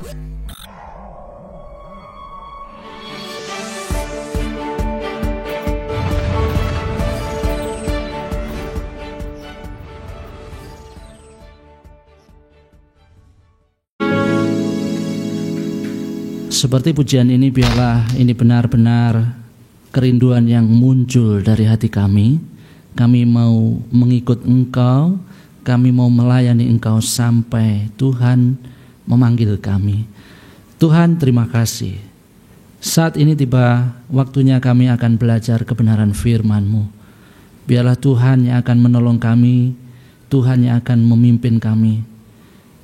Seperti pujian ini, biarlah ini benar-benar kerinduan yang muncul dari hati kami. Kami mau mengikut Engkau, kami mau melayani Engkau sampai Tuhan memanggil kami. Tuhan, terima kasih. Saat ini tiba waktunya kami akan belajar kebenaran firman-Mu. Biarlah Tuhan yang akan menolong kami, Tuhan yang akan memimpin kami.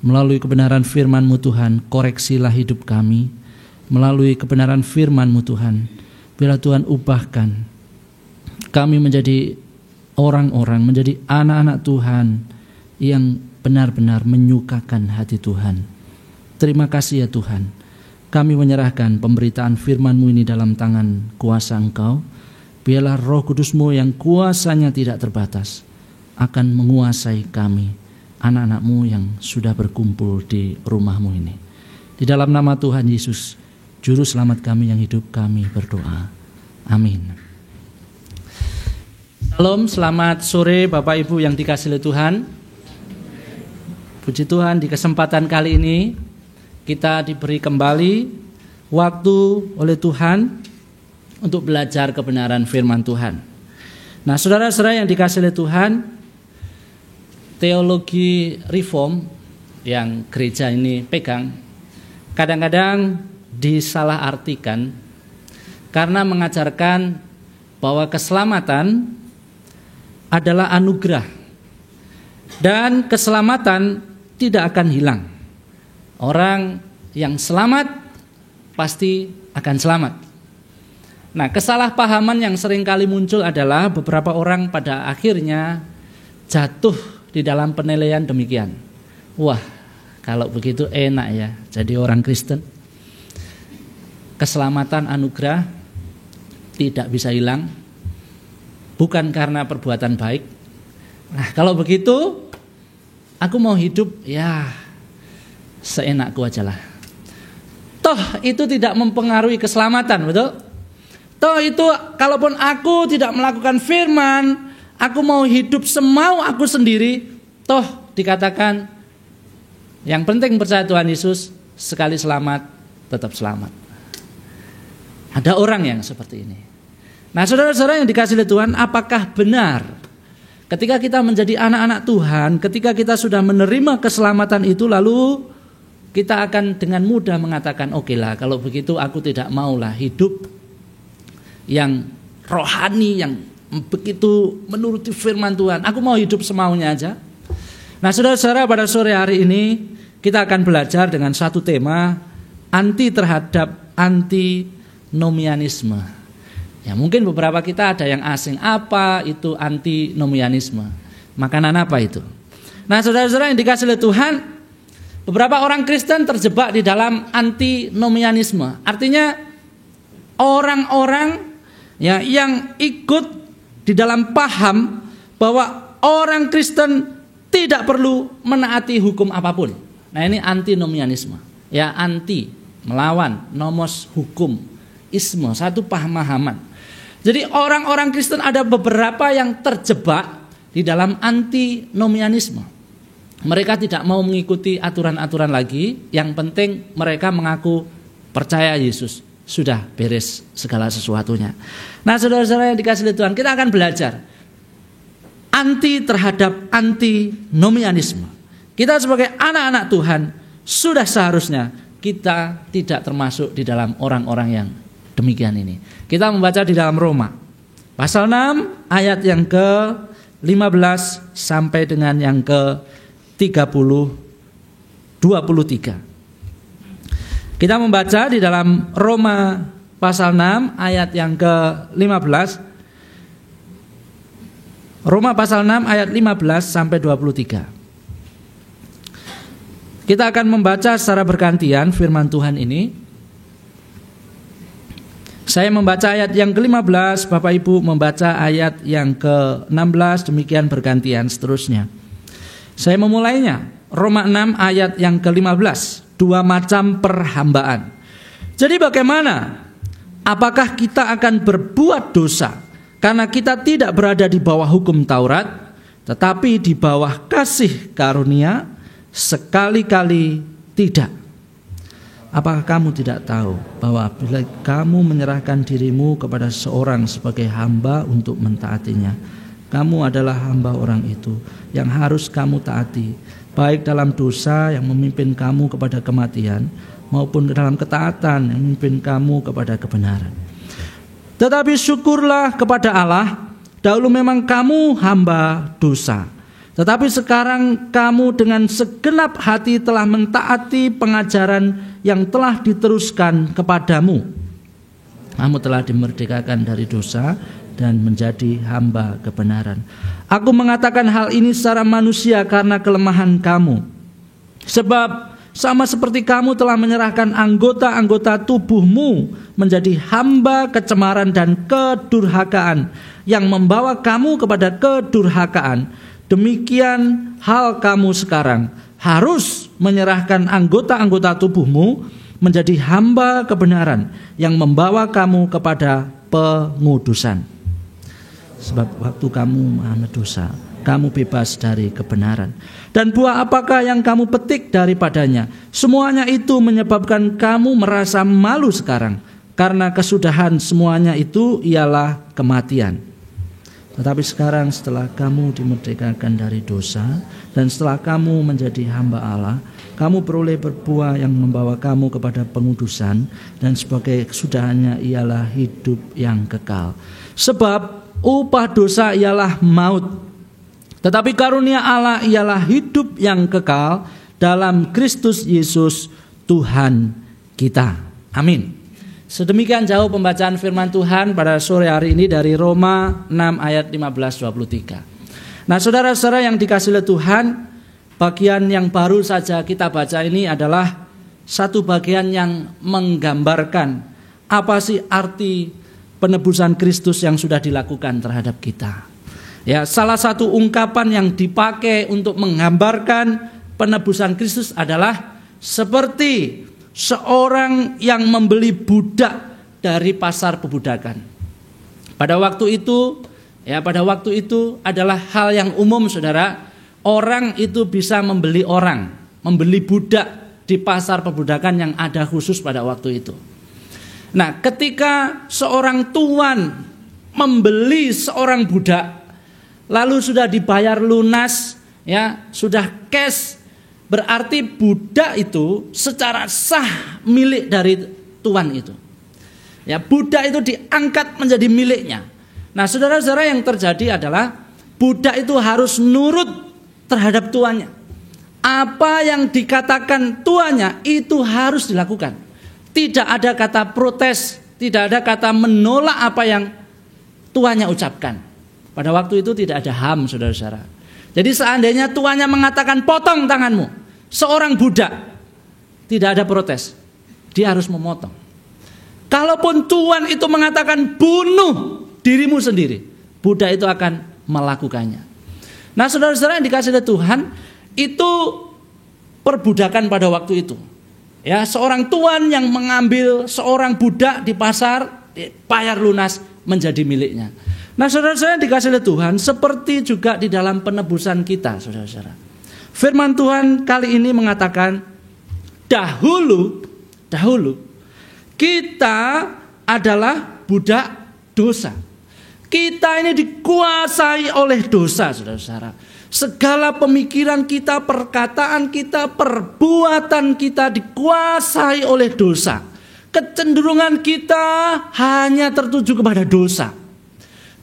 Melalui kebenaran firman-Mu Tuhan, koreksilah hidup kami. Melalui kebenaran firman-Mu Tuhan, biarlah Tuhan ubahkan kami menjadi orang-orang, menjadi anak-anak Tuhan yang benar-benar menyukakan hati Tuhan. Terima kasih ya Tuhan. Kami menyerahkan pemberitaan firman-Mu ini dalam tangan kuasa Engkau. Biarlah Roh Kudus-Mu yang kuasanya tidak terbatas akan menguasai kami, anak-anak-Mu yang sudah berkumpul di rumah-Mu ini. Di dalam nama Tuhan Yesus, Juru Selamat kami yang hidup, kami berdoa. Amin. Salam, selamat sore Bapak Ibu yang dikasihi oleh Tuhan. Puji Tuhan, di kesempatan kali ini kita diberi kembali waktu oleh Tuhan untuk belajar kebenaran firman Tuhan. Nah, saudara-saudara yang dikasihi oleh Tuhan, teologi reform yang gereja ini pegang kadang-kadang disalahartikan karena mengajarkan bahwa keselamatan adalah anugerah dan keselamatan tidak akan hilang. Orang yang selamat pasti akan selamat. Nah, kesalahpahaman yang seringkali muncul adalah beberapa orang pada akhirnya jatuh di dalam penilaian demikian. Wah, kalau begitu enak ya jadi orang Kristen. Keselamatan anugerah tidak bisa hilang, bukan karena perbuatan baik. Nah, kalau begitu aku mau hidup ya seenakku aja lah. Toh itu tidak mempengaruhi keselamatan, betul? Toh itu kalaupun aku tidak melakukan firman, aku mau hidup semau aku sendiri, toh dikatakan yang penting percaya Tuhan Yesus, sekali selamat tetap selamat. Ada orang yang seperti ini. Nah, saudara-saudara yang dikasihi Tuhan, apakah benar ketika kita menjadi anak-anak Tuhan, ketika kita sudah menerima keselamatan itu, lalu kita akan dengan mudah mengatakan, oke lah, kalau begitu aku tidak maulah hidup yang rohani, yang begitu menuruti firman Tuhan. Aku mau hidup semaunya aja. Nah, saudara-saudara, pada sore hari ini kita akan belajar dengan satu tema, anti terhadap antinomianisme. Ya, mungkin beberapa kita ada yang asing. Apa itu antinomianisme? Makanan apa itu? Nah, saudara-saudara yang dikasihi oleh Tuhan, beberapa orang Kristen terjebak di dalam antinomianisme. Artinya orang-orang ya, yang ikut di dalam paham bahwa orang Kristen tidak perlu menaati hukum apapun. Nah, ini antinomianisme. Ya, anti, melawan, nomos, hukum, isme, satu pemahaman. Jadi orang-orang Kristen ada beberapa yang terjebak di dalam antinomianisme. Mereka tidak mau mengikuti aturan-aturan lagi. Yang penting mereka mengaku percaya Yesus. Sudah beres segala sesuatunya. Nah, saudara-saudara yang dikasihi Tuhan, kita akan belajar anti terhadap antinomianisme. Kita sebagai anak-anak Tuhan sudah seharusnya kita tidak termasuk di dalam orang-orang yang demikian ini. Kita membaca di dalam Roma pasal 6 ayat yang ke-15 sampai dengan yang ke-23. Kita membaca di dalam Roma pasal 6 ayat yang ke-15. Roma pasal 6 ayat 15 sampai 23. Kita akan membaca secara bergantian firman Tuhan ini. Saya membaca ayat yang ke-15, Bapak Ibu membaca ayat yang ke-16, demikian bergantian seterusnya. Saya memulainya, Roma 6 ayat yang ke-15. dua macam perhambaan. Jadi bagaimana? Apakah kita akan berbuat dosa karena kita tidak berada di bawah hukum Taurat, tetapi di bawah kasih karunia? Sekali-kali tidak. Apakah kamu tidak tahu bahwa bila kamu menyerahkan dirimu kepada seorang sebagai hamba untuk mentaatinya, kamu adalah hamba orang itu yang harus kamu taati, baik dalam dosa yang memimpin kamu kepada kematian, maupun dalam ketaatan yang memimpin kamu kepada kebenaran. Tetapi syukurlah kepada Allah, dahulu memang kamu hamba dosa, tetapi sekarang kamu dengan segenap hati telah mentaati pengajaran yang telah diteruskan kepadamu. Kamu telah dimerdekakan dari dosa dan menjadi hamba kebenaran. Aku mengatakan hal ini secara manusia karena kelemahan kamu. Sebab sama seperti kamu telah menyerahkan anggota-anggota tubuhmu menjadi hamba kecemaran dan kedurhakaan yang membawa kamu kepada kedurhakaan, demikian hal kamu sekarang harus menyerahkan anggota-anggota tubuhmu menjadi hamba kebenaran yang membawa kamu kepada pengudusan. Sebab waktu kamu mengaku dosa, kamu bebas dari kebenaran. Dan buah apakah yang kamu petik daripadanya? Semuanya itu menyebabkan kamu merasa malu sekarang, karena kesudahan semuanya itu ialah kematian. Tetapi sekarang setelah kamu dimerdekakan dari dosa dan setelah kamu menjadi hamba Allah, kamu beroleh berbuah yang membawa kamu kepada pengudusan, dan sebagai kesudahannya ialah hidup yang kekal. Sebab upah dosa ialah maut, tetapi karunia Allah ialah hidup yang kekal dalam Kristus Yesus Tuhan kita. Amin. Sedemikian jauh pembacaan firman Tuhan pada sore hari ini dari Roma 6 ayat 15-23. Nah, saudara-saudara yang dikasihi oleh Tuhan, bagian yang baru saja kita baca ini adalah satu bagian yang menggambarkan apa sih arti penebusan Kristus yang sudah dilakukan terhadap kita. Ya, salah satu ungkapan yang dipakai untuk menggambarkan penebusan Kristus adalah seperti seorang yang membeli budak dari pasar pebudakan. Pada waktu itu adalah hal yang umum, saudara. Orang itu bisa membeli budak di pasar pebudakan yang ada khusus pada waktu itu. Nah, ketika seorang tuan membeli seorang budak, lalu sudah dibayar lunas, ya, sudah cash, berarti budak itu secara sah milik dari tuan itu. Ya, budak itu diangkat menjadi miliknya. Nah, saudara-saudara, yang terjadi adalah budak itu harus nurut terhadap tuannya. Apa yang dikatakan tuannya itu harus dilakukan. Tidak ada kata protes, tidak ada kata menolak apa yang tuannya ucapkan. Pada waktu itu tidak ada HAM, saudara-saudara. Jadi seandainya tuannya mengatakan potong tanganmu, seorang budak tidak ada protes, dia harus memotong. Kalaupun tuan itu mengatakan bunuh dirimu sendiri, budak itu akan melakukannya. Nah, saudara-saudara yang dikasihi Tuhan, itu perbudakan pada waktu itu. Ya, seorang tuan yang mengambil seorang budak di pasar, bayar lunas menjadi miliknya. Nah, saudara-saudara yang dikasihi Tuhan, seperti juga di dalam penebusan kita, saudara-saudara. Firman Tuhan kali ini mengatakan, dahulu kita adalah budak dosa. Kita ini dikuasai oleh dosa, saudara-saudara. Segala pemikiran kita, perkataan kita, perbuatan kita dikuasai oleh dosa. Kecenderungan kita hanya tertuju kepada dosa.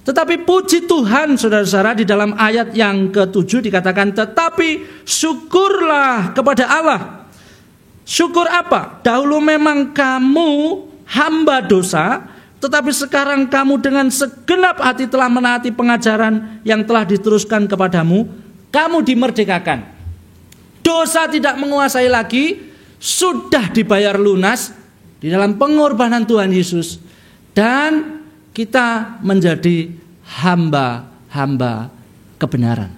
Tetapi puji Tuhan, saudara-saudara, di dalam ayat yang ke-7 dikatakan, tetapi syukurlah kepada Allah. Syukur apa? Dahulu memang kamu hamba dosa, tetapi sekarang kamu dengan segenap hati telah menaati pengajaran yang telah diteruskan kepadamu. Kamu dimerdekakan. Dosa tidak menguasai lagi, sudah dibayar lunas di dalam pengorbanan Tuhan Yesus. Dan kita menjadi hamba-hamba kebenaran.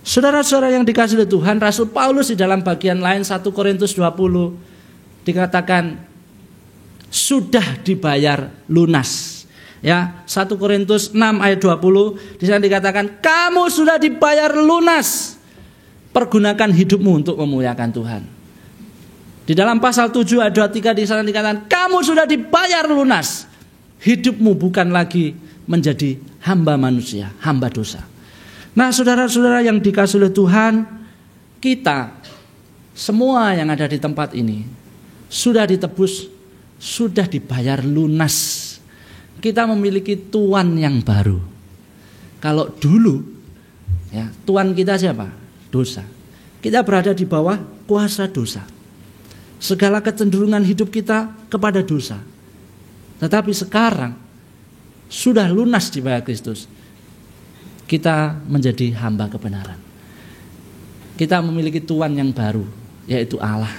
Saudara-saudara yang dikasihi oleh Tuhan, Rasul Paulus di dalam bagian lain 1 Korintus 20 dikatakan sudah dibayar lunas. Ya, 1 Korintus 6 ayat 20 di sana dikatakan kamu sudah dibayar lunas. Pergunakan hidupmu untuk memuliakan Tuhan. Di dalam pasal 7 ayat 23 di sana dikatakan kamu sudah dibayar lunas. Hidupmu bukan lagi menjadi hamba manusia, hamba dosa. Nah, saudara-saudara yang dikasihi oleh Tuhan, kita semua yang ada di tempat ini sudah ditebus, sudah dibayar lunas. Kita memiliki Tuhan yang baru. Kalau dulu, ya, Tuhan kita siapa? Dosa. Kita berada di bawah kuasa dosa. Segala kecenderungan hidup kita kepada dosa. Tetapi sekarang sudah lunas dibayar Kristus. Kita menjadi hamba kebenaran. Kita memiliki Tuhan yang baru, yaitu Allah.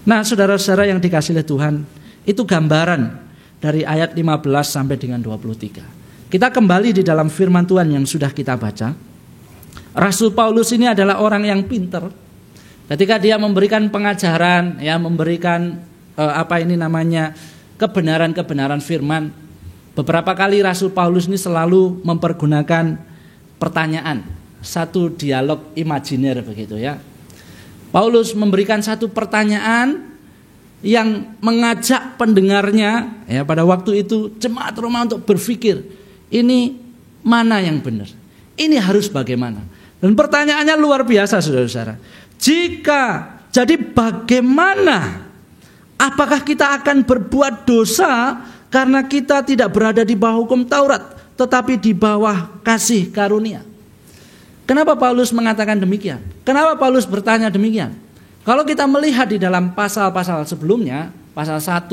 Nah, saudara-saudara yang dikasihi oleh Tuhan, itu gambaran dari ayat 15 sampai dengan 23. Kita kembali di dalam firman Tuhan yang sudah kita baca. Rasul Paulus ini adalah orang yang pintar. Ketika dia memberikan pengajaran, ya, memberikan kebenaran-kebenaran firman. Beberapa kali Rasul Paulus ini selalu mempergunakan pertanyaan, satu dialog imajiner begitu ya. Paulus memberikan satu pertanyaan yang mengajak pendengarnya ya pada waktu itu jemaat Roma untuk berpikir, ini mana yang benar? Ini harus bagaimana? Dan pertanyaannya luar biasa, saudara-saudara. Jadi bagaimana? Apakah kita akan berbuat dosa karena kita tidak berada di bawah hukum Taurat, tetapi di bawah kasih karunia? Kenapa Paulus mengatakan demikian? Kenapa Paulus bertanya demikian? Kalau kita melihat di dalam pasal-pasal sebelumnya, pasal 1,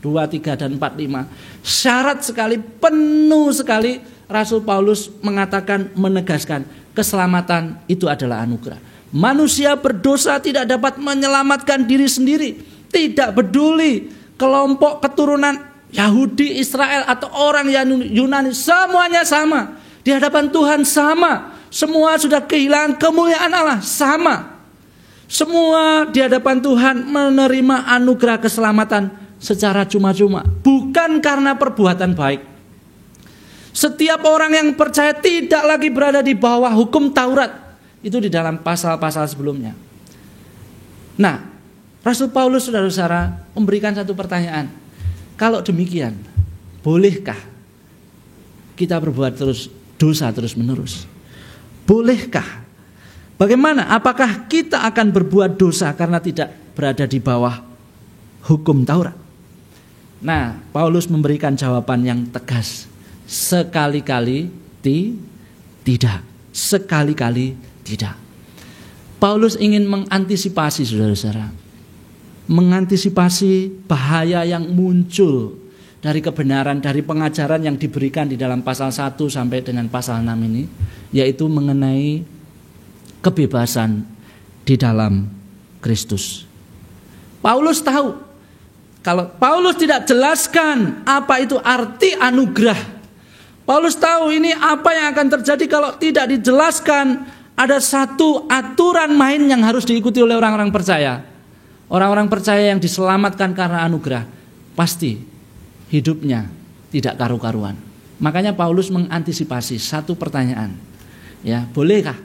2, 3, dan 4, 5, syarat sekali, penuh sekali Rasul Paulus mengatakan, menegaskan, keselamatan itu adalah anugerah. Manusia berdosa tidak dapat menyelamatkan diri sendiri. Tidak peduli kelompok keturunan Yahudi, Israel, atau orang Yunani, semuanya sama. Di hadapan Tuhan sama. Semua sudah kehilangan kemuliaan Allah, sama. Semua di hadapan Tuhan menerima anugerah keselamatan secara cuma-cuma, bukan karena perbuatan baik. Setiap orang yang percaya tidak lagi berada di bawah hukum Taurat. Itu di dalam pasal-pasal sebelumnya. Nah, Rasul Paulus, saudara-saudara, memberikan satu pertanyaan. Kalau demikian, bolehkah kita berbuat dosa terus-menerus? Bolehkah? Bagaimana? Apakah kita akan berbuat dosa karena tidak berada di bawah hukum Taurat? Nah, Paulus memberikan jawaban yang tegas. Sekali-kali tidak. Sekali-kali tidak. Paulus ingin mengantisipasi, saudara-saudara, mengantisipasi bahaya yang muncul dari kebenaran, dari pengajaran yang diberikan di dalam pasal 1 sampai dengan pasal 6 ini, yaitu mengenai kebebasan di dalam Kristus. Paulus tahu, kalau Paulus tidak jelaskan apa itu arti anugerah, Paulus tahu ini apa yang akan terjadi kalau tidak dijelaskan. Ada satu aturan main yang harus diikuti oleh orang-orang percaya. Orang-orang percaya yang diselamatkan karena anugerah pasti hidupnya tidak karu-karuan. Makanya Paulus mengantisipasi satu pertanyaan. Ya, bolehkah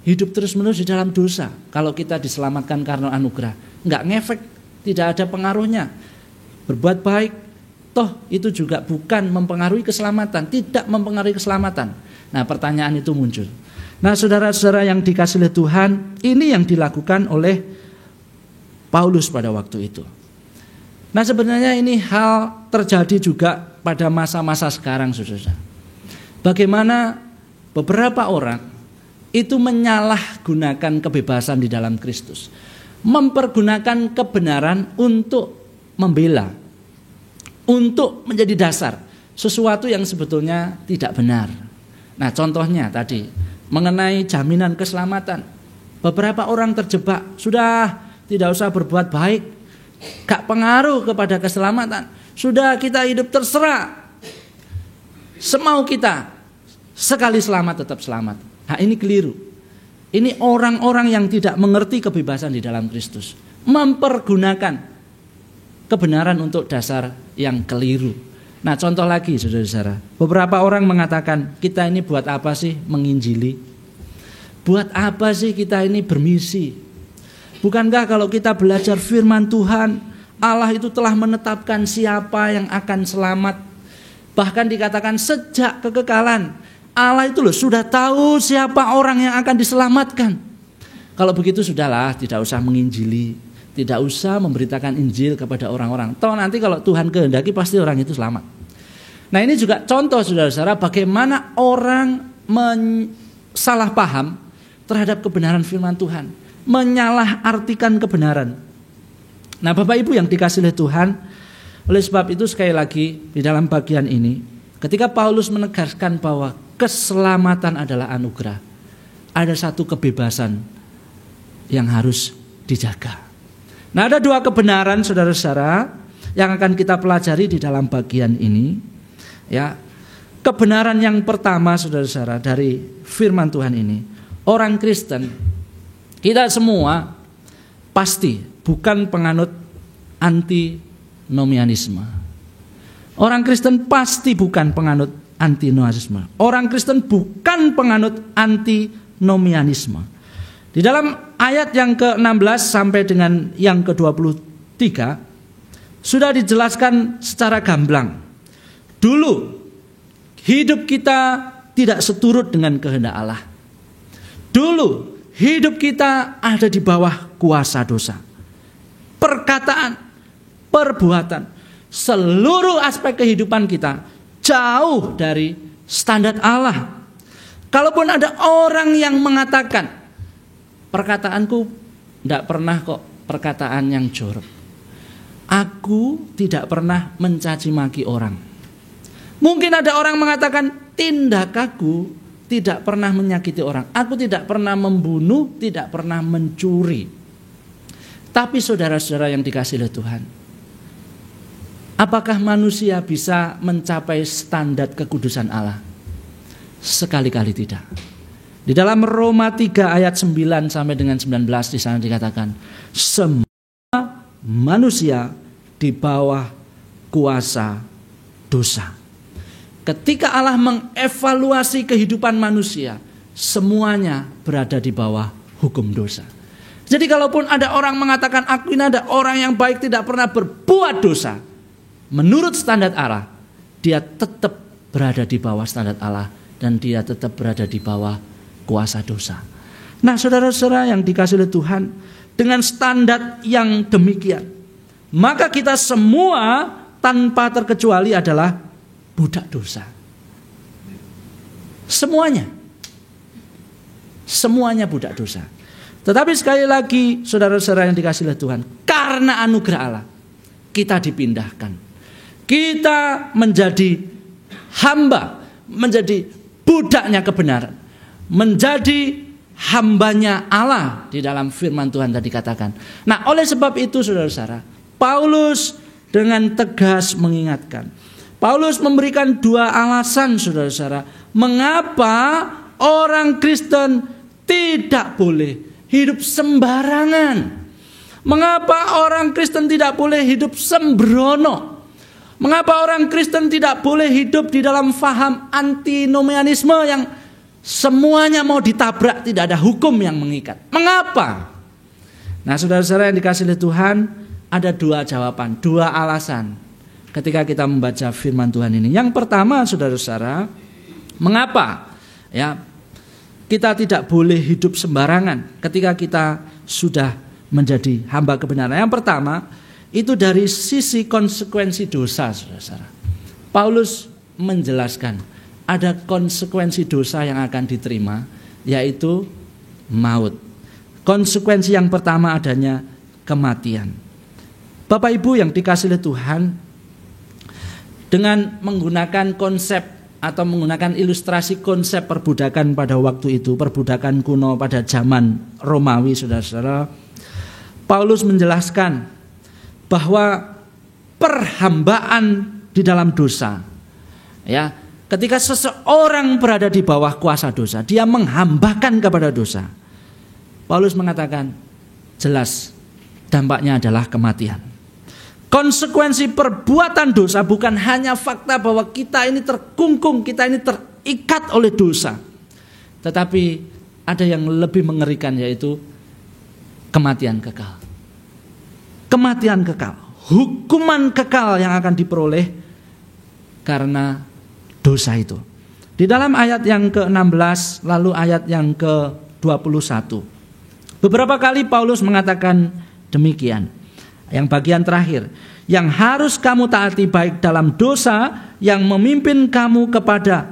hidup terus-menerus di dalam dosa kalau kita diselamatkan karena anugerah? Enggak ngefek, tidak ada pengaruhnya. Berbuat baik, toh itu juga bukan mempengaruhi keselamatan, tidak mempengaruhi keselamatan. Nah, pertanyaan itu muncul. Nah, saudara-saudara yang dikasihi oleh Tuhan, ini yang dilakukan oleh Paulus pada waktu itu. Nah, sebenarnya ini hal terjadi juga pada masa-masa sekarang, saudara. Bagaimana beberapa orang itu menyalahgunakan kebebasan di dalam Kristus, mempergunakan kebenaran untuk membela, untuk menjadi dasar sesuatu yang sebetulnya tidak benar. Nah, contohnya tadi mengenai jaminan keselamatan. Beberapa orang terjebak, sudah tidak usah berbuat baik, gak pengaruh kepada keselamatan. Sudah kita hidup terserah, semau kita, sekali selamat tetap selamat. Nah, ini keliru. Ini orang-orang yang tidak mengerti kebebasan di dalam Kristus, mempergunakan kebenaran untuk dasar yang keliru. Nah, contoh lagi saudara-saudara, beberapa orang mengatakan, kita ini buat apa sih menginjili? Buat apa sih kita ini bermisi? Bukankah kalau kita belajar firman Tuhan, Allah itu telah menetapkan siapa yang akan selamat? Bahkan dikatakan sejak kekekalan, Allah itu sudah tahu siapa orang yang akan diselamatkan. Kalau begitu sudahlah, tidak usah menginjili, tidak usah memberitakan Injil kepada orang-orang. Toh nanti kalau Tuhan kehendaki pasti orang itu selamat. Nah, ini juga contoh saudara-saudara bagaimana orang salah paham terhadap kebenaran firman Tuhan, menyalahartikan kebenaran. Nah, Bapak Ibu yang dikasihi oleh Tuhan, oleh sebab itu sekali lagi di dalam bagian ini, ketika Paulus menegaskan bahwa keselamatan adalah anugerah, ada satu kebebasan yang harus dijaga. Nah, ada dua kebenaran saudara-saudara yang akan kita pelajari di dalam bagian ini. Ya, kebenaran yang pertama saudara-saudara dari firman Tuhan ini, orang Kristen, kita semua pasti bukan penganut antinomianisme. Orang Kristen pasti bukan penganut antinomianisme. Orang Kristen bukan penganut antinomianisme. Di dalam ayat yang ke-16 sampai dengan yang ke-23 sudah dijelaskan secara gamblang. Dulu hidup kita tidak seturut dengan kehendak Allah. Dulu hidup kita ada di bawah kuasa dosa. Perkataan, perbuatan, seluruh aspek kehidupan kita jauh dari standar Allah. Kalaupun ada orang yang mengatakan, perkataanku tidak pernah kok perkataan yang jorok. Aku tidak pernah mencaci maki orang. Mungkin ada orang mengatakan, tindakanku tidak pernah menyakiti orang. Aku tidak pernah membunuh, tidak pernah mencuri. Tapi saudara-saudara yang dikasihi oleh Tuhan, apakah manusia bisa mencapai standar kekudusan Allah? Sekali-kali tidak. Di dalam Roma 3 ayat 9 sampai dengan 19 di sana dikatakan, semua manusia di bawah kuasa dosa. Ketika Allah mengevaluasi kehidupan manusia, semuanya berada di bawah hukum dosa. Jadi kalaupun ada orang mengatakan, aku ini ada orang yang baik, tidak pernah berbuat dosa, menurut standar Allah, dia tetap berada di bawah standar Allah dan dia tetap berada di bawah kuasa dosa. Nah, saudara-saudara yang dikasihi oleh Tuhan, dengan standar yang demikian, maka kita semua tanpa terkecuali adalah budak dosa. Semuanya budak dosa. Tetapi sekali lagi saudara-saudara yang dikasihi oleh Tuhan, karena anugerah Allah, kita dipindahkan. Kita menjadi hamba, menjadi budaknya kebenaran, menjadi hambanya Allah di dalam firman Tuhan tadi katakan. Nah, oleh sebab itu saudara-saudara, Paulus dengan tegas mengingatkan. Paulus memberikan dua alasan saudara-saudara, mengapa orang Kristen tidak boleh hidup sembarangan. Mengapa orang Kristen tidak boleh hidup sembrono? Mengapa orang Kristen tidak boleh hidup di dalam faham antinomianisme yang semuanya mau ditabrak, tidak ada hukum yang mengikat? Mengapa? Nah, saudara-saudara yang dikasihi oleh Tuhan, ada dua jawaban, dua alasan ketika kita membaca firman Tuhan ini. Yang pertama, saudara-saudara, mengapa ya kita tidak boleh hidup sembarangan ketika kita sudah menjadi hamba kebenaran? Yang pertama, itu dari sisi konsekuensi dosa, saudara-saudara. Paulus menjelaskan ada konsekuensi dosa yang akan diterima, yaitu maut. Konsekuensi yang pertama adanya kematian. Bapak Ibu yang dikasihi oleh Tuhan, dengan menggunakan konsep atau menggunakan ilustrasi konsep perbudakan pada waktu itu, perbudakan kuno pada zaman Romawi, saudara-saudara, Paulus menjelaskan bahwa perhambaan di dalam dosa, ya, ketika seseorang berada di bawah kuasa dosa, dia menghambakan kepada dosa. Paulus mengatakan jelas dampaknya adalah kematian. Konsekuensi perbuatan dosa bukan hanya fakta bahwa kita ini terkungkung, kita ini terikat oleh dosa. Tetapi ada yang lebih mengerikan, yaitu kematian kekal. Kematian kekal, hukuman kekal yang akan diperoleh karena dosa itu. Di dalam ayat yang ke-16 lalu ayat yang ke-21. Beberapa kali Paulus mengatakan demikian. Yang bagian terakhir, yang harus kamu taati baik dalam dosa yang memimpin kamu kepada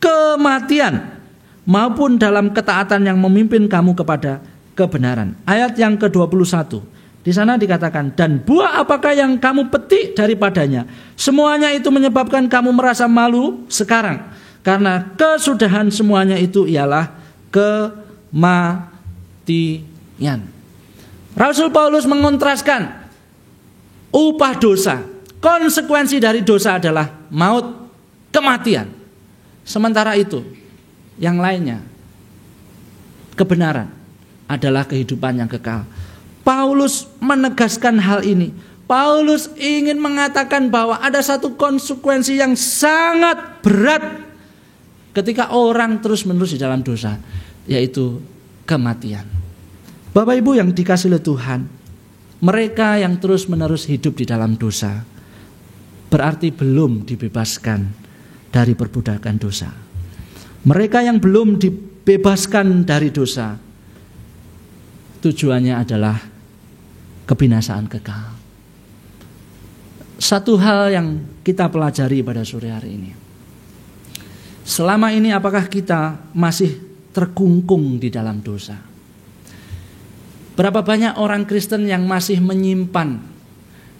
kematian maupun dalam ketaatan yang memimpin kamu kepada kebenaran. Ayat yang ke-21. Di sana dikatakan, dan buah apakah yang kamu petik daripadanya? Semuanya itu menyebabkan kamu merasa malu sekarang. Karena kesudahan semuanya itu ialah kematian. Rasul Paulus mengontraskan upah dosa. Konsekuensi dari dosa adalah maut, kematian. Sementara itu, yang lainnya, kebenaran adalah kehidupan yang kekal. Paulus menegaskan hal ini. Paulus ingin mengatakan bahwa ada satu konsekuensi yang sangat berat ketika orang terus-menerus di dalam dosa, yaitu kematian. Bapak Ibu yang dikasihi oleh Tuhan, mereka yang terus-menerus hidup di dalam dosa berarti belum dibebaskan dari perbudakan dosa. Mereka yang belum dibebaskan dari dosa, tujuannya adalah kebinasaan kekal. Satu hal yang kita pelajari pada sore hari ini. Selama ini apakah kita masih terkungkung di dalam dosa? Berapa banyak orang Kristen yang masih menyimpan,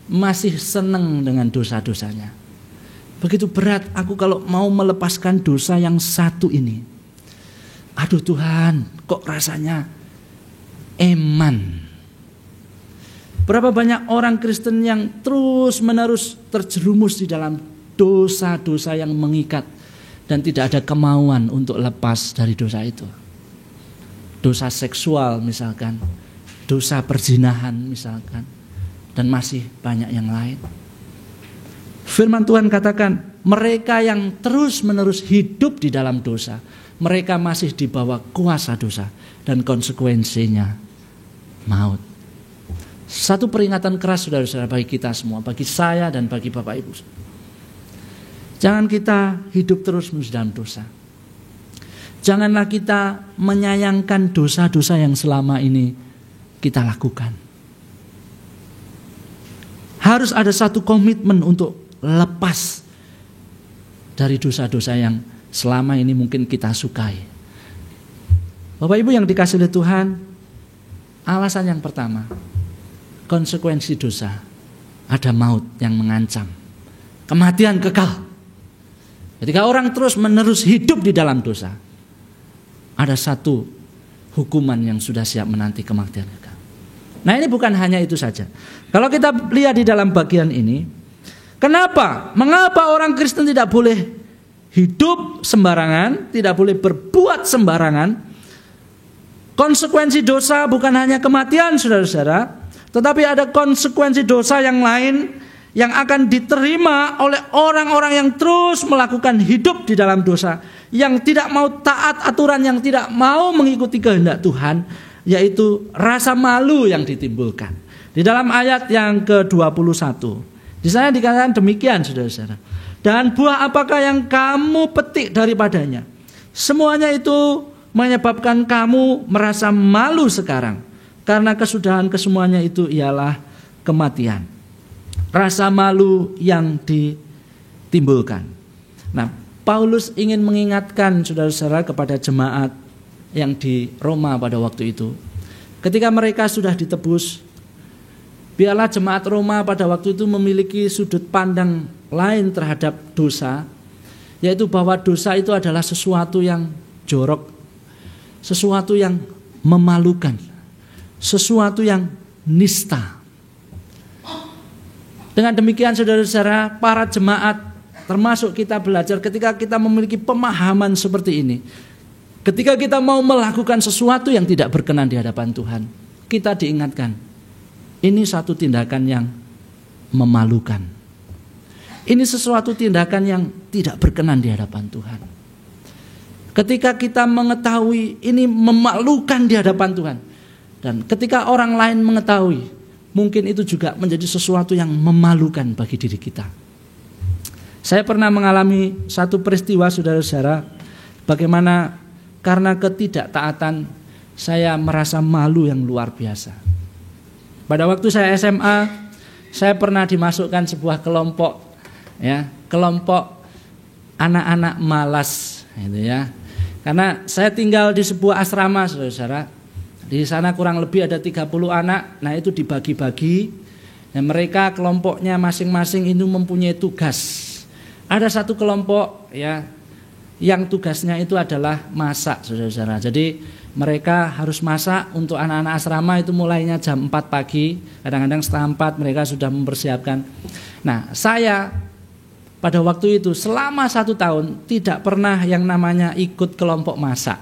masih senang dengan dosa-dosanya. Begitu berat aku kalau mau melepaskan dosa yang satu ini. Aduh Tuhan, kok rasanya eman. Berapa banyak orang Kristen yang terus-menerus terjerumus di dalam dosa-dosa yang mengikat dan tidak ada kemauan untuk lepas dari dosa itu. Dosa seksual misalkan, dosa perzinahan misalkan, dan masih banyak yang lain. Firman Tuhan katakan, mereka yang terus-menerus hidup di dalam dosa, mereka masih di bawah kuasa dosa dan konsekuensinya maut. Satu peringatan keras saudara-saudara bagi kita semua, bagi saya dan bagi Bapak Ibu. Jangan kita hidup terus-menerus dalam dosa. Janganlah kita menyayangkan dosa-dosa yang selama ini kita lakukan. Harus ada satu komitmen untuk lepas dari dosa-dosa yang selama ini mungkin kita sukai. Bapak Ibu yang dikasihi oleh Tuhan, alasan yang pertama, konsekuensi dosa, ada maut yang mengancam, kematian kekal. Ketika orang terus menerus hidup di dalam dosa, ada satu hukuman yang sudah siap menanti, kematian kekal. Nah ini bukan hanya itu saja. Kalau kita lihat di dalam bagian ini, mengapa orang Kristen tidak boleh hidup sembarangan, tidak boleh berbuat sembarangan? Konsekuensi dosa bukan hanya kematian saudara-saudara, tetapi ada konsekuensi dosa yang lain yang akan diterima oleh orang-orang yang terus melakukan hidup di dalam dosa, yang tidak mau taat aturan, yang tidak mau mengikuti kehendak Tuhan, yaitu rasa malu yang ditimbulkan. Di dalam ayat yang ke-21, di sana dikatakan demikian saudara-saudara. Dan buah apakah yang kamu petik daripadanya? Semuanya itu menyebabkan kamu merasa malu sekarang. Karena kesudahan kesemuanya itu ialah kematian. Rasa malu yang ditimbulkan. Nah, Paulus ingin mengingatkan saudara-saudara kepada jemaat yang di Roma pada waktu itu. Ketika mereka sudah ditebus, biarlah jemaat Roma pada waktu itu memiliki sudut pandang lain terhadap dosa, yaitu bahwa dosa itu adalah sesuatu yang jorok, sesuatu yang memalukan, sesuatu yang nista. Dengan demikian saudara-saudara, para jemaat termasuk kita belajar, ketika kita memiliki pemahaman seperti ini, Ketika kita mau melakukan sesuatu yang tidak berkenan di hadapan Tuhan, kita diingatkan, ini satu tindakan yang memalukan. Ini sesuatu tindakan yang tidak berkenan di hadapan Tuhan. Ketika kita mengetahui ini memalukan di hadapan Tuhan, dan ketika orang lain mengetahui, mungkin itu juga menjadi sesuatu yang memalukan bagi diri kita. Saya pernah mengalami satu peristiwa, saudara-saudara, bagaimana karena ketidaktaatan saya merasa malu yang luar biasa. Pada waktu saya SMA, saya pernah dimasukkan sebuah kelompok, ya, kelompok anak-anak malas, gitu ya. Karena saya tinggal di sebuah asrama, saudara-saudara. Di sana kurang lebih ada 30 anak. Nah, itu dibagi-bagi. Dan mereka kelompoknya masing-masing itu mempunyai tugas. Ada satu kelompok, ya, yang tugasnya itu adalah masak, saudara-saudara. Jadi mereka harus masak untuk anak-anak asrama itu mulainya jam 4 pagi. Kadang-kadang setengah 4 mereka sudah mempersiapkan. Nah, saya pada waktu itu selama 1 tahun tidak pernah yang namanya ikut kelompok masak.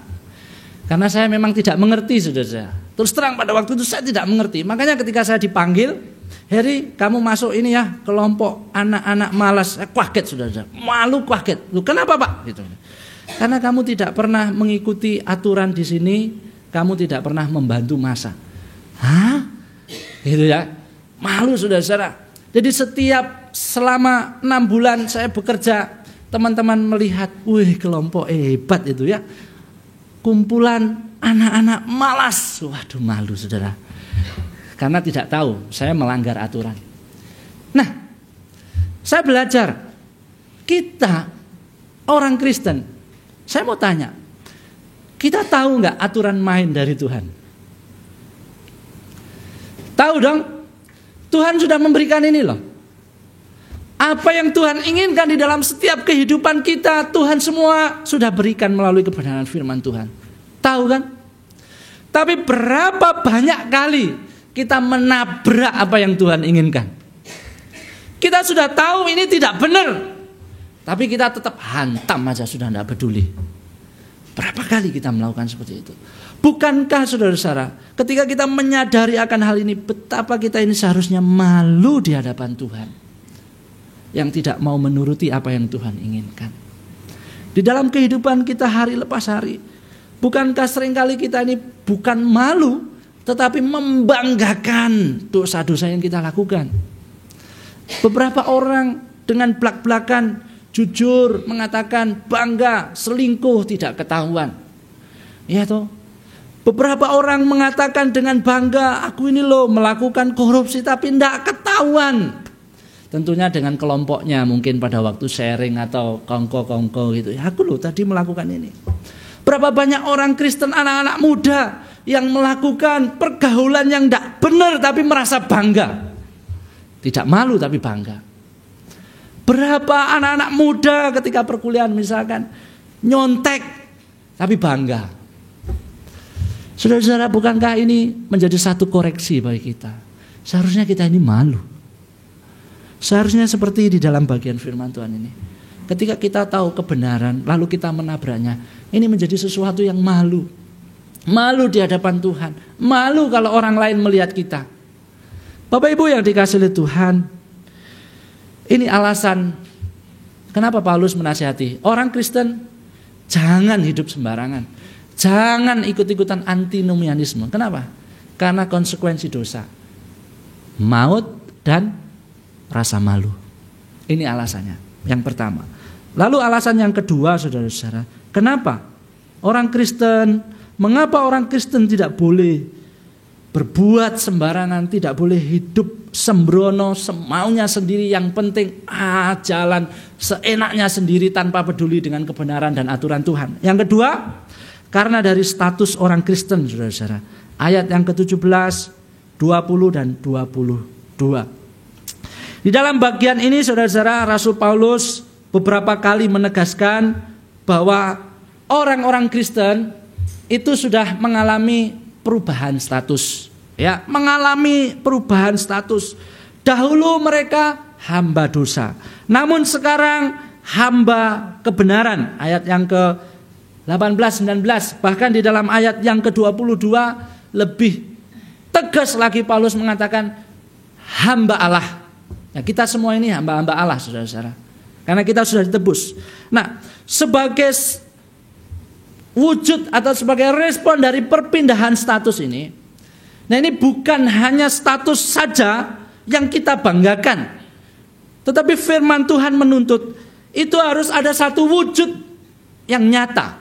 Karena saya memang tidak mengerti, saudara-saudara. Terus terang pada waktu itu saya tidak mengerti. Makanya ketika saya dipanggil, Heri, kamu masuk ini ya kelompok anak-anak malas. Kaget, saudara-saudara. Malu, kaget. Loh, kenapa, Pak? Gitu. Karena kamu tidak pernah mengikuti aturan di sini, kamu tidak pernah membantu masak. Hah? Gitu ya. Malu, saudara-saudara. Jadi selama 6 bulan saya bekerja, teman-teman melihat, wih, kelompok hebat itu ya. Kumpulan anak-anak malas. Waduh, malu, saudara. Karena tidak tahu saya melanggar aturan. Nah, saya belajar. Kita orang Kristen, saya mau tanya, kita tahu nggak aturan main dari Tuhan? Tahu dong, Tuhan sudah memberikan ini loh. Apa yang Tuhan inginkan di dalam setiap kehidupan kita, Tuhan semua sudah berikan melalui kebenaran firman Tuhan. Tahu kan? Tapi berapa banyak kali kita menabrak apa yang Tuhan inginkan? Kita sudah tahu ini tidak benar, tapi kita tetap hantam aja, sudah tidak peduli. Berapa kali kita melakukan seperti itu? Bukankah saudara-saudara, ketika kita menyadari akan hal ini, betapa kita ini seharusnya malu di hadapan Tuhan, yang tidak mau menuruti apa yang Tuhan inginkan. Di dalam kehidupan kita hari lepas hari, bukankah seringkali kita ini bukan malu, tetapi membanggakan dosa-dosa yang kita lakukan. Beberapa orang dengan belak-belakan jujur mengatakan bangga selingkuh tidak ketahuan. Ya toh. Beberapa orang mengatakan dengan bangga, aku ini loh melakukan korupsi tapi tidak ketahuan. Tentunya dengan kelompoknya, mungkin pada waktu sharing atau kongko-kongko gitu. Ya, aku loh tadi melakukan ini. Berapa banyak orang Kristen anak-anak muda yang melakukan pergaulan yang tidak benar tapi merasa bangga. Tidak malu tapi bangga. Berapa anak-anak muda ketika perkuliahan misalkan nyontek tapi bangga. Saudara-saudara, bukankah ini menjadi satu koreksi bagi kita? Seharusnya kita ini malu. Seharusnya seperti di dalam bagian firman Tuhan ini. Ketika kita tahu kebenaran lalu kita menabraknya, ini menjadi sesuatu yang malu. Malu di hadapan Tuhan. Malu kalau orang lain melihat kita. Bapak Ibu yang dikasihi oleh Tuhan, ini alasan kenapa Paulus menasihati orang Kristen jangan hidup sembarangan. Jangan ikut-ikutan antinomianisme. Kenapa? Karena konsekuensi dosa. Maut dan rasa malu. Ini alasannya. Yang pertama. Lalu alasan yang kedua, saudara-saudara. Kenapa? Mengapa orang Kristen tidak boleh berbuat sembarangan, tidak boleh hidup sembrono, semaunya sendiri, yang penting jalan seenaknya sendiri tanpa peduli dengan kebenaran dan aturan Tuhan. Yang kedua, karena dari status orang Kristen, saudara-saudara. Ayat yang ke-17, 20 dan 22. Di dalam bagian ini, saudara-saudara, Rasul Paulus beberapa kali menegaskan bahwa orang-orang Kristen itu sudah mengalami perubahan status. Ya, mengalami perubahan status. Dahulu mereka hamba dosa, namun sekarang hamba kebenaran. Ayat yang ke-18 18, 19, bahkan di dalam ayat yang ke-22 lebih tegas lagi Paulus mengatakan hamba Allah. Ya, kita semua ini hamba-hamba Allah, saudara-saudara. Karena kita sudah ditebus. Nah, sebagai wujud atau sebagai respon dari perpindahan status ini, nah ini bukan hanya status saja yang kita banggakan, tetapi firman Tuhan menuntut itu harus ada satu wujud yang nyata.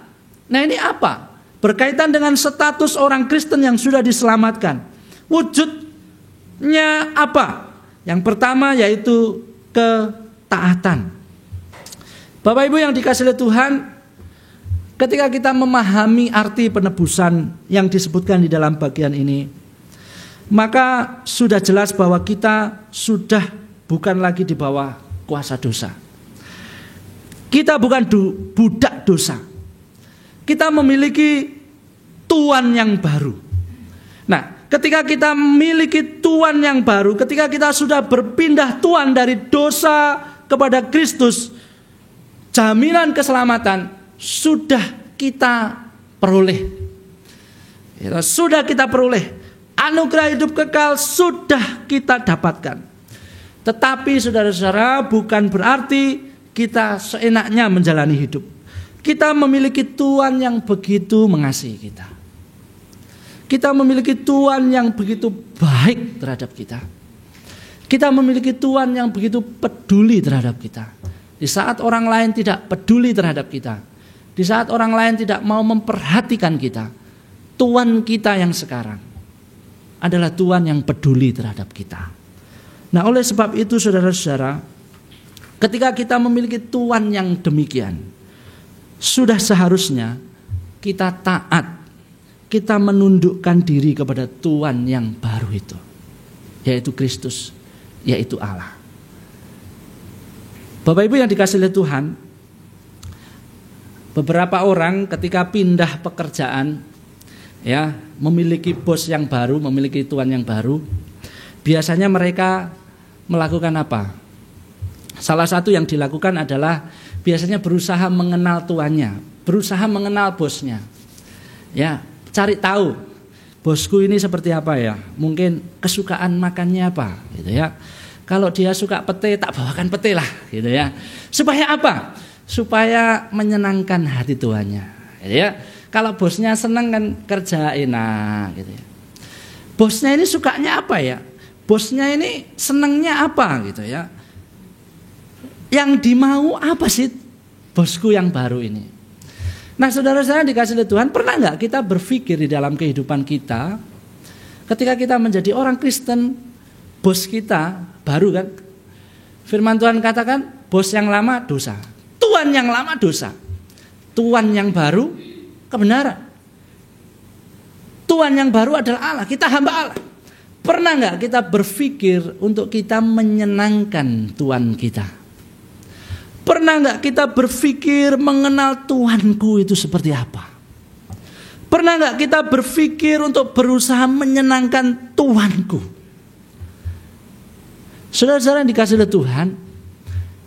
Nah ini apa? Berkaitan dengan status orang Kristen yang sudah diselamatkan. Wujudnya apa? Yang pertama yaitu ketaatan. Bapak Ibu yang dikasihi oleh Tuhan, ketika kita memahami arti penebusan yang disebutkan di dalam bagian ini, maka sudah jelas bahwa kita sudah bukan lagi di bawah kuasa dosa. Kita bukan budak dosa. Kita memiliki Tuhan yang baru. Nah, ketika kita memiliki Tuhan yang baru, ketika kita sudah berpindah Tuhan dari dosa kepada Kristus, jaminan keselamatan sudah kita peroleh. Sudah kita peroleh. Anugerah hidup kekal sudah kita dapatkan. Tetapi saudara-saudara, bukan berarti kita seenaknya menjalani hidup. Kita memiliki Tuhan yang begitu mengasihi kita. Kita memiliki Tuhan yang begitu baik terhadap kita. Kita memiliki Tuhan yang begitu peduli terhadap kita. Di saat orang lain tidak peduli terhadap kita, di saat orang lain tidak mau memperhatikan kita, Tuhan kita yang sekarang adalah Tuhan yang peduli terhadap kita. Nah, oleh sebab itu saudara-saudara, ketika kita memiliki Tuhan yang demikian, sudah seharusnya kita taat, kita menundukkan diri kepada Tuhan yang baru itu, yaitu Kristus, yaitu Allah. Bapak Ibu yang dikasihi oleh Tuhan, beberapa orang ketika pindah pekerjaan, ya, memiliki bos yang baru, memiliki Tuhan yang baru, biasanya mereka melakukan apa? Salah satu yang dilakukan adalah biasanya berusaha mengenal tuannya, berusaha mengenal bosnya. Ya, cari tahu bosku ini seperti apa ya? Mungkin kesukaan makannya apa, gitu ya. Kalau dia suka pete, tak bawakan pete lah, gitu ya. Supaya apa? Supaya menyenangkan hati tuannya, gitu ya. Kalau bosnya senang kan kerja enak, gitu ya. Bosnya ini sukanya apa ya? Bosnya ini senangnya apa, gitu ya. Yang dimau apa sih bosku yang baru ini? Nah, saudara-saudara dikasih oleh Tuhan, pernah nggak kita berpikir di dalam kehidupan kita, ketika kita menjadi orang Kristen, bos kita baru kan? Firman Tuhan katakan, bos yang lama dosa, Tuhan yang lama dosa, Tuhan yang baru kebenaran. Tuhan yang baru adalah Allah, kita hamba Allah. Pernah nggak kita berpikir untuk kita menyenangkan Tuhan kita? Pernah nggak kita berpikir mengenal Tuhanku itu seperti apa? Pernah nggak kita berpikir untuk berusaha menyenangkan Tuhanku? Saudara-saudara yang dikasihi oleh Tuhan,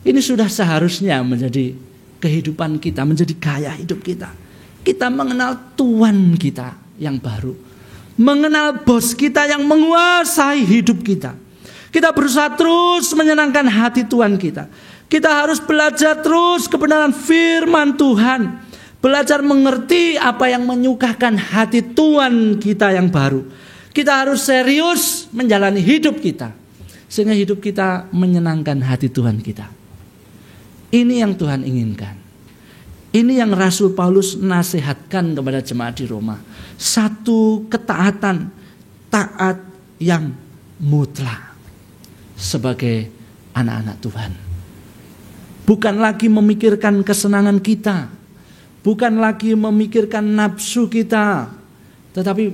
ini sudah seharusnya menjadi kehidupan kita, menjadi gaya hidup kita. Kita mengenal Tuhan kita yang baru, mengenal bos kita yang menguasai hidup kita. Kita berusaha terus menyenangkan hati Tuhan kita. Kita harus belajar terus kebenaran firman Tuhan. Belajar mengerti apa yang menyukakan hati Tuhan kita yang baru. Kita harus serius menjalani hidup kita, sehingga hidup kita menyenangkan hati Tuhan kita. Ini yang Tuhan inginkan. Ini yang Rasul Paulus nasihatkan kepada jemaat di Roma. Satu ketaatan, taat yang mutlak sebagai anak-anak Tuhan. Bukan lagi memikirkan kesenangan kita, bukan lagi memikirkan nafsu kita, tetapi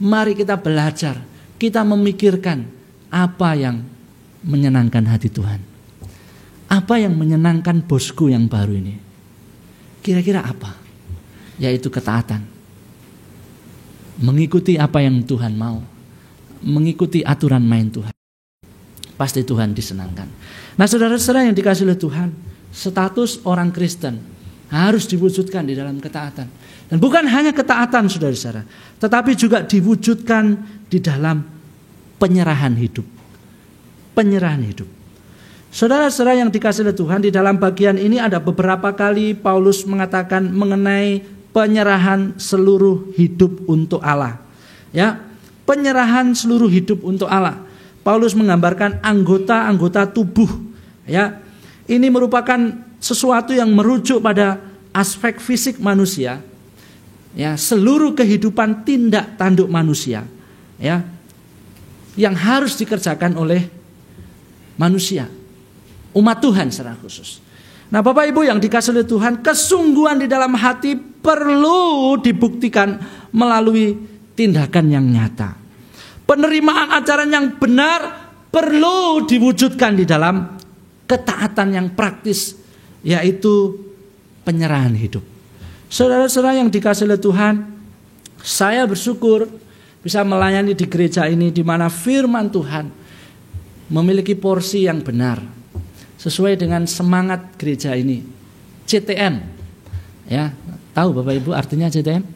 mari kita belajar, kita memikirkan apa yang menyenangkan hati Tuhan. Apa yang menyenangkan bosku yang baru ini? Kira-kira apa? Yaitu ketaatan. Mengikuti apa yang Tuhan mau. Mengikuti aturan main Tuhan. Pasti Tuhan disenangkan. Nah, saudara-saudara yang dikasihi oleh Tuhan, status orang Kristen harus diwujudkan di dalam ketaatan. Dan bukan hanya ketaatan saudara-saudara, tetapi juga diwujudkan di dalam penyerahan hidup. Penyerahan hidup. Saudara-saudara yang dikasihi oleh Tuhan, di dalam bagian ini ada beberapa kali Paulus mengatakan mengenai penyerahan seluruh hidup untuk Allah. Ya, penyerahan seluruh hidup untuk Allah. Paulus menggambarkan anggota-anggota tubuh. Ya, ini merupakan sesuatu yang merujuk pada aspek fisik manusia. Ya, seluruh kehidupan tindak tanduk manusia. Ya, yang harus dikerjakan oleh manusia, umat Tuhan secara khusus. Nah, Bapak Ibu yang dikasihi oleh Tuhan, kesungguhan di dalam hati perlu dibuktikan melalui tindakan yang nyata. Penerimaan ajaran yang benar perlu diwujudkan di dalam ketaatan yang praktis, yaitu penyerahan hidup. Saudara-saudara yang dikasihi oleh Tuhan, saya bersyukur bisa melayani di gereja ini di mana firman Tuhan memiliki porsi yang benar sesuai dengan semangat gereja ini. CTM, ya, tahu Bapak Ibu artinya CTM?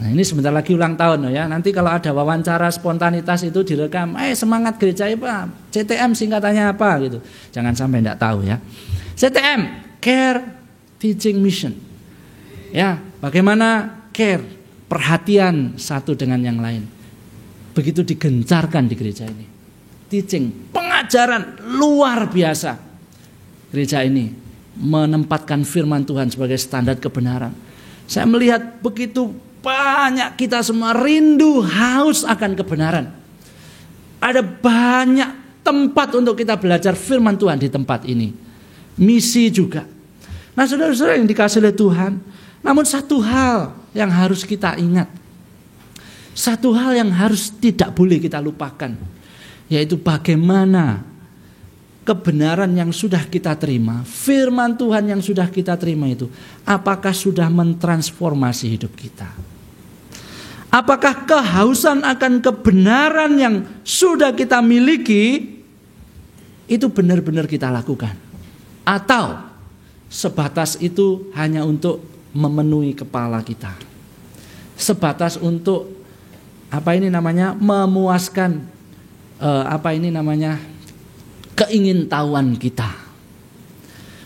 Nah, ini sebentar lagi ulang tahun ya. Nanti kalau ada wawancara spontanitas itu direkam, semangat gereja apa? CTM singkatannya apa gitu. Jangan sampai enggak tahu ya. CTM, Care Teaching Mission. Ya, bagaimana care, perhatian satu dengan yang lain. Begitu digencarkan di gereja ini. Teaching, pengajaran luar biasa. Gereja ini menempatkan firman Tuhan sebagai standar kebenaran. Saya melihat begitu banyak kita semua rindu, haus akan kebenaran. Ada banyak tempat untuk kita belajar firman Tuhan di tempat ini. Misi juga. Nah, saudara-saudara yang dikasihi oleh Tuhan, namun satu hal yang harus kita ingat, satu hal yang harus tidak boleh kita lupakan, yaitu bagaimana kebenaran yang sudah kita terima, firman Tuhan yang sudah kita terima itu, apakah sudah mentransformasi hidup kita? Apakah kehausan akan kebenaran yang sudah kita miliki itu benar-benar kita lakukan? Atau sebatas itu hanya untuk memenuhi kepala kita, sebatas untuk memuaskan keingintahuan kita.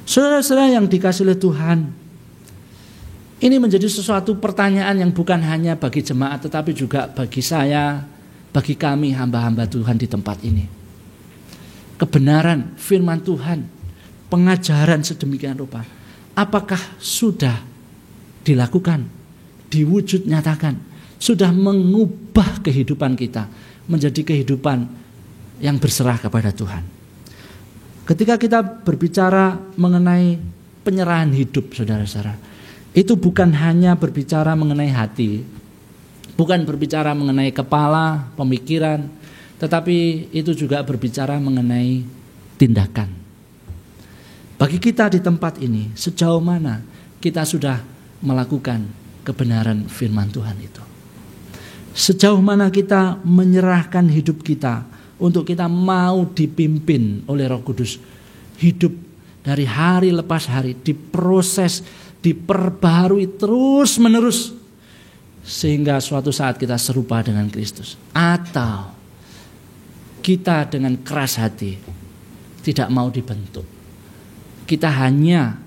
Saudara-saudara yang dikasihi oleh Tuhan, ini menjadi sesuatu pertanyaan yang bukan hanya bagi jemaat, tetapi juga bagi saya, bagi kami hamba-hamba Tuhan di tempat ini. Kebenaran firman Tuhan, pengajaran sedemikian rupa, apakah sudah dilakukan, diwujud nyatakan, sudah mengubah kehidupan kita menjadi kehidupan yang berserah kepada Tuhan. Ketika kita berbicara mengenai penyerahan hidup, saudara-saudara, itu bukan hanya berbicara mengenai hati, bukan berbicara mengenai kepala, pemikiran, tetapi itu juga berbicara mengenai tindakan. Bagi kita di tempat ini, sejauh mana kita sudah melakukan kebenaran firman Tuhan itu? Sejauh mana kita menyerahkan hidup kita untuk kita mau dipimpin oleh Roh Kudus, hidup dari hari lepas hari, diproses, diperbaharui terus menerus, sehingga suatu saat kita serupa dengan Kristus? Atau kita dengan keras hati tidak mau dibentuk, kita hanya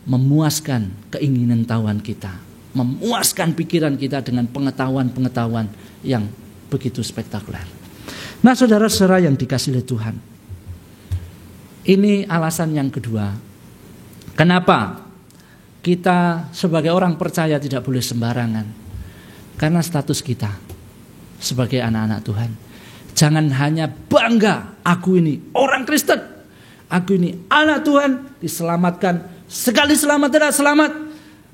memuaskan keinginan tahuan kita, memuaskan pikiran kita dengan pengetahuan-pengetahuan yang begitu spektakuler. Nah, saudara-saudara yang dikasihi oleh Tuhan, ini alasan yang kedua, kenapa kita sebagai orang percaya tidak boleh sembarangan. Karena status kita sebagai anak-anak Tuhan. Jangan hanya bangga, aku ini orang Kristen, aku ini anak Tuhan, diselamatkan, sekali selamat tidak selamat,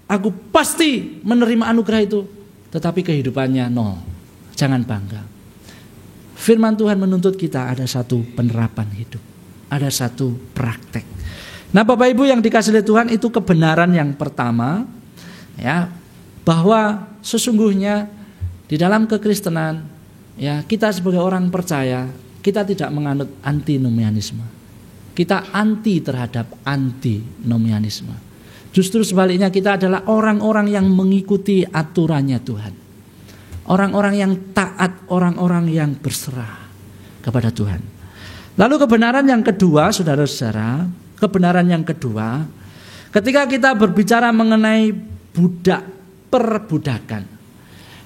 aku pasti menerima anugerah itu, tetapi kehidupannya nol. Jangan bangga. Firman Tuhan menuntut kita ada satu penerapan hidup, ada satu praktek. Nah, Bapak Ibu yang dikasihi oleh Tuhan, itu kebenaran yang pertama, ya, bahwa sesungguhnya di dalam kekristenan, ya, kita sebagai orang percaya, kita tidak menganut antinomianisme. Kita anti terhadap antinomianisme. Justru sebaliknya kita adalah orang-orang yang mengikuti aturannya Tuhan. Orang-orang yang taat, orang-orang yang berserah kepada Tuhan. Lalu kebenaran yang kedua, saudara-saudara, kebenaran yang kedua, ketika kita berbicara mengenai budak, perbudakan.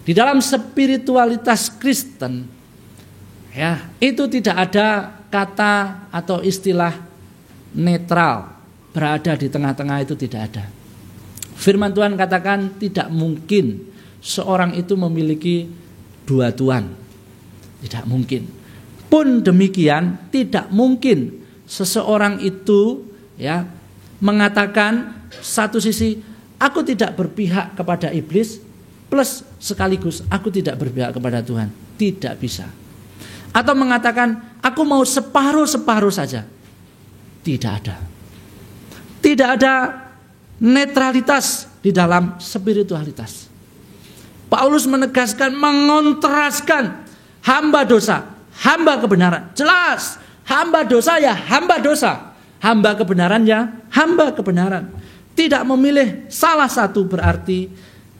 Di dalam spiritualitas Kristen, ya, itu tidak ada kata atau istilah netral, berada di tengah-tengah, itu tidak ada. Firman Tuhan katakan tidak mungkin seorang itu memiliki dua tuan. Tidak mungkin. Pun demikian tidak mungkin seseorang itu ya mengatakan satu sisi aku tidak berpihak kepada iblis plus sekaligus aku tidak berpihak kepada Tuhan. Tidak bisa. Atau mengatakan aku mau separuh-separuh saja. Tidak ada. Tidak ada netralitas di dalam spiritualitas. Paulus menegaskan, mengontraskan hamba dosa, hamba kebenaran. Jelas, hamba dosa ya hamba dosa, hamba kebenaran ya hamba kebenaran. Tidak memilih salah satu berarti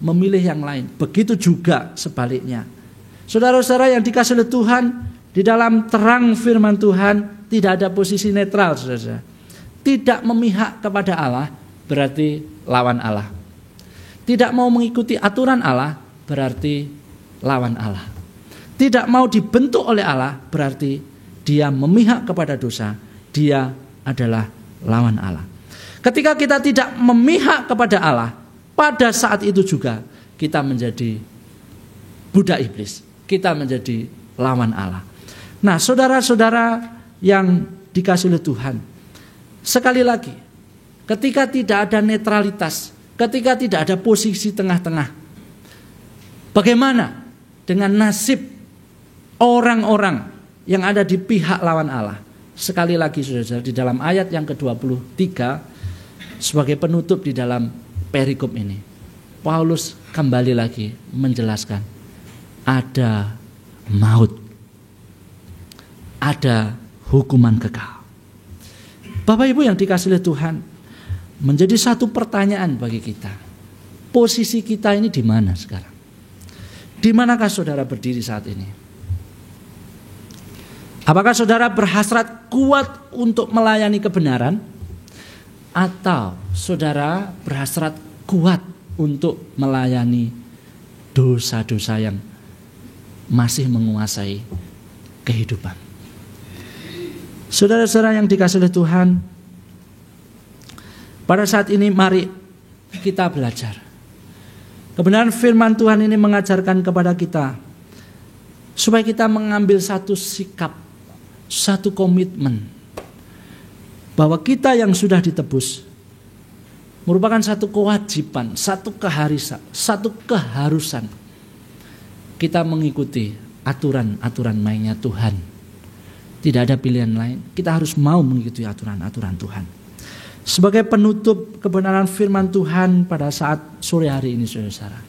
memilih yang lain. Begitu juga sebaliknya. Saudara-saudara yang dikasihi oleh Tuhan, di dalam terang firman Tuhan tidak ada posisi netral, saudara. Tidak memihak kepada Allah berarti lawan Allah. Tidak mau mengikuti aturan Allah berarti lawan Allah. Tidak mau dibentuk oleh Allah berarti dia memihak kepada dosa. Dia adalah lawan Allah. Ketika kita tidak memihak kepada Allah, pada saat itu juga kita menjadi budak iblis. Kita menjadi lawan Allah. Nah, saudara-saudara yang dikasihi oleh Tuhan, sekali lagi, ketika tidak ada netralitas, ketika tidak ada posisi tengah-tengah, bagaimana dengan nasib orang-orang yang ada di pihak lawan Allah? Sekali lagi saudara, di dalam ayat yang ke-23 sebagai penutup di dalam perikop ini, Paulus kembali lagi menjelaskan ada maut, ada hukuman kekal. Bapak Ibu yang dikasihi oleh Tuhan, menjadi satu pertanyaan bagi kita. Posisi kita ini di mana sekarang? Di manakah saudara berdiri saat ini? Apakah saudara berhasrat kuat untuk melayani kebenaran? Atau saudara berhasrat kuat untuk melayani dosa-dosa yang masih menguasai kehidupan? Saudara-saudara yang dikasihi oleh Tuhan, pada saat ini mari kita belajar. Kebenaran firman Tuhan ini mengajarkan kepada kita supaya kita mengambil satu sikap, satu komitmen bahwa kita yang sudah ditebus merupakan satu kewajiban, satu keharusan kita mengikuti aturan-aturan mainnya Tuhan. Tidak ada pilihan lain. Kita harus mau mengikuti aturan-aturan Tuhan. Sebagai penutup kebenaran firman Tuhan pada saat sore hari ini, saudara-saudara,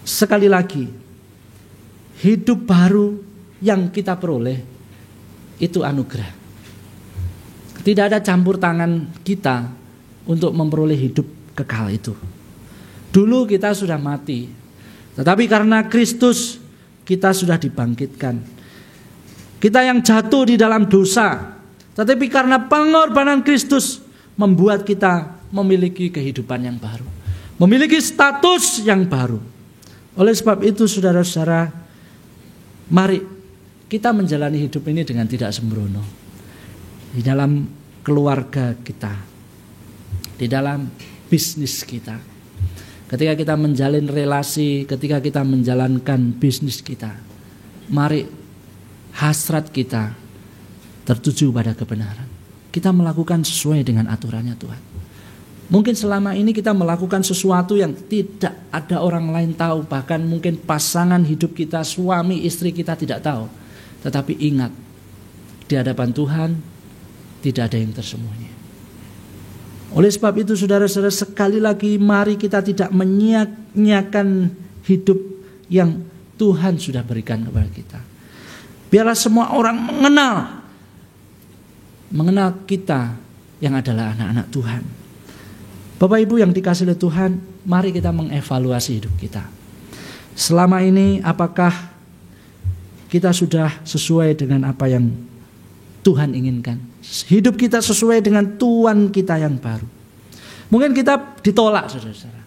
sekali lagi, hidup baru yang kita peroleh itu anugerah. Tidak ada campur tangan kita untuk memperoleh hidup kekal itu. Dulu kita sudah mati, tetapi karena Kristus kita sudah dibangkitkan. Kita yang jatuh di dalam dosa, tetapi karena pengorbanan Kristus membuat kita memiliki kehidupan yang baru, memiliki status yang baru. Oleh sebab itu saudara-saudara, mari kita menjalani hidup ini dengan tidak sembrono. Di dalam keluarga kita, di dalam bisnis kita, ketika kita menjalin relasi, ketika kita menjalankan bisnis kita, mari hasrat kita tertuju pada kebenaran. Kita melakukan sesuai dengan aturannya Tuhan. Mungkin selama ini kita melakukan sesuatu yang tidak ada orang lain tahu. Bahkan mungkin pasangan hidup kita, suami istri kita tidak tahu. Tetapi ingat, di hadapan Tuhan tidak ada yang tersembunyi. Oleh sebab itu saudara-saudara, sekali lagi mari kita tidak menyia-nyiakan hidup yang Tuhan sudah berikan kepada kita. Biarlah semua orang mengenal kita yang adalah anak-anak Tuhan. Bapak Ibu yang dikasihi oleh Tuhan, mari kita mengevaluasi hidup kita. Selama ini apakah kita sudah sesuai dengan apa yang Tuhan inginkan? Hidup kita sesuai dengan Tuhan kita yang baru. Mungkin kita ditolak, saudara-saudara.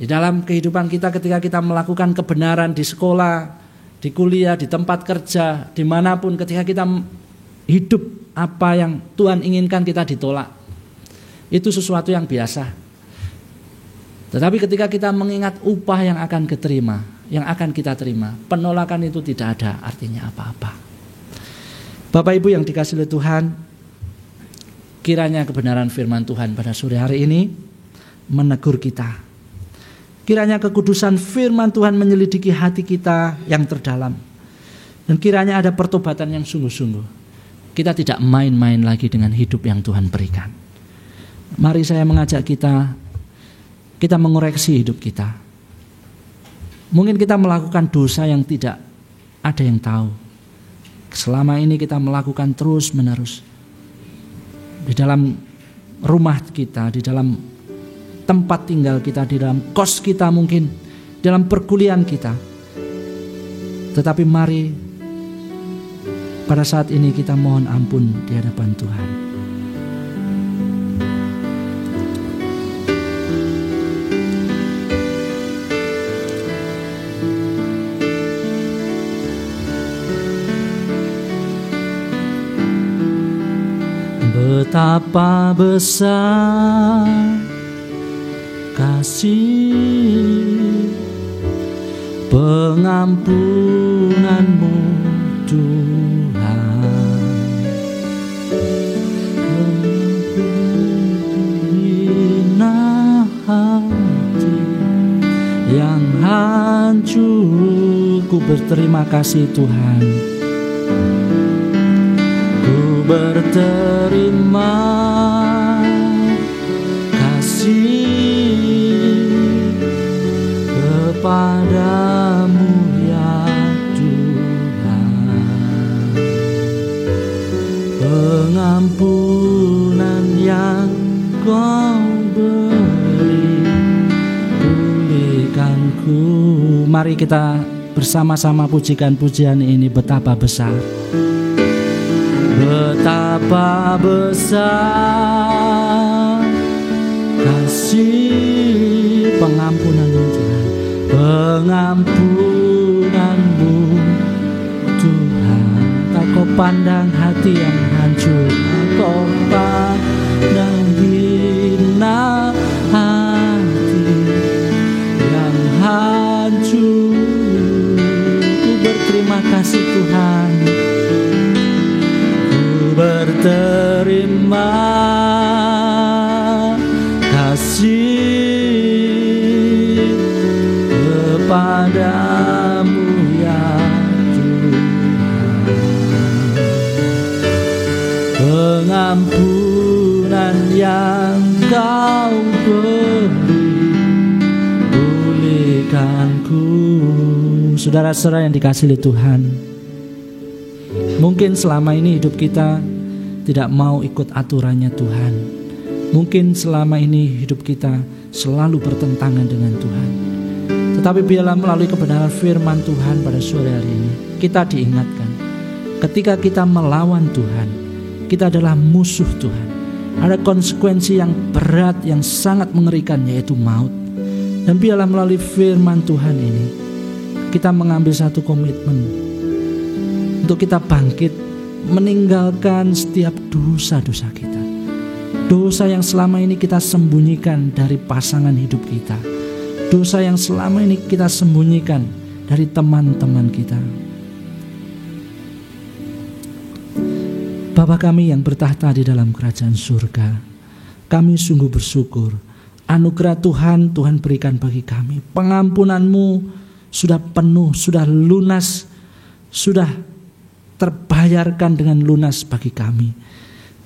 Di dalam kehidupan kita ketika kita melakukan kebenaran di sekolah, di kuliah, di tempat kerja, dimanapun, ketika kita hidup apa yang Tuhan inginkan, kita ditolak. Itu sesuatu yang biasa. Tetapi ketika kita mengingat upah yang akan kita terima, penolakan itu tidak ada artinya apa-apa. Bapak Ibu yang dikasihi oleh Tuhan, kiranya kebenaran firman Tuhan pada sore hari ini menegur kita. Kiranya kekudusan firman Tuhan menyelidiki hati kita yang terdalam. Dan kiranya ada pertobatan yang sungguh-sungguh. Kita tidak main-main lagi dengan hidup yang Tuhan berikan. Mari saya mengajak kita mengoreksi hidup kita. Mungkin kita melakukan dosa yang tidak ada yang tahu. Selama ini kita melakukan terus-menerus. Di dalam rumah kita, di dalam tempat tinggal kita, di dalam kos kita mungkin, dalam perkuliahan kita. Tetapi mari pada saat ini kita mohon ampun di hadapan Tuhan. Betapa besar kasih pengampunanmu Tuhan, hina hati yang hancur. Ku berterima kasih Tuhan, ku berterima kepadamu ya Tuhan, pengampunan yang Kau beri, pulihkanku. Mari kita bersama-sama pujikan pujian ini, betapa besar, betapa besar kasih pengampunanmu Tuhan, pengampunanmu Tuhan. Tak Kau pandang hati yang hancur, Kau pandang hina hati yang hancur. Ku berterima kasih Tuhan, ku berterima kasih kepadamu ya Tuhan, pengampunan yang Kau beri, pulihkanku. Saudara-saudara yang dikasihi Tuhan, mungkin selama ini hidup kita tidak mau ikut aturannya Tuhan. Mungkin selama ini hidup kita selalu bertentangan dengan Tuhan. Tetapi biarlah melalui kebenaran firman Tuhan pada sore hari ini, kita diingatkan, ketika kita melawan Tuhan, kita adalah musuh Tuhan. Ada konsekuensi yang berat, yang sangat mengerikan, yaitu maut. Dan biarlah melalui firman Tuhan ini, kita mengambil satu komitmen untuk kita bangkit, meninggalkan setiap dosa-dosa kita. Dosa yang selama ini kita sembunyikan dari pasangan hidup kita. Dosa yang selama ini kita sembunyikan dari teman-teman kita. Bapa kami yang bertahta di dalam kerajaan surga, kami sungguh bersyukur. Anugerah Tuhan berikan bagi kami. Pengampunan-Mu sudah penuh, sudah lunas, sudah terbayarkan dengan lunas bagi kami.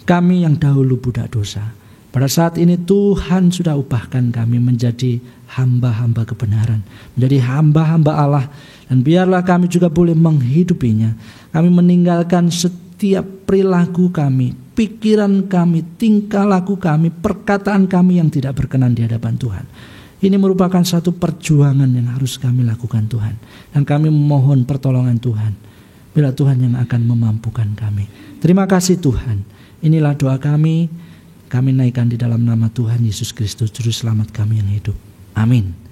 Kami yang dahulu budak dosa, pada saat ini Tuhan sudah ubahkan kami menjadi hamba-hamba kebenaran, menjadi hamba-hamba Allah. Dan biarlah kami juga boleh menghidupinya. Kami meninggalkan setiap perilaku kami, pikiran kami, tingkah laku kami, perkataan kami yang tidak berkenan di hadapan Tuhan. Ini merupakan satu perjuangan yang harus kami lakukan Tuhan. Dan kami memohon pertolongan Tuhan. Bila Tuhan yang akan memampukan kami. Terima kasih Tuhan. Inilah doa kami. Kami naikkan di dalam nama Tuhan Yesus Kristus, Juru Selamat kami yang hidup. Amin.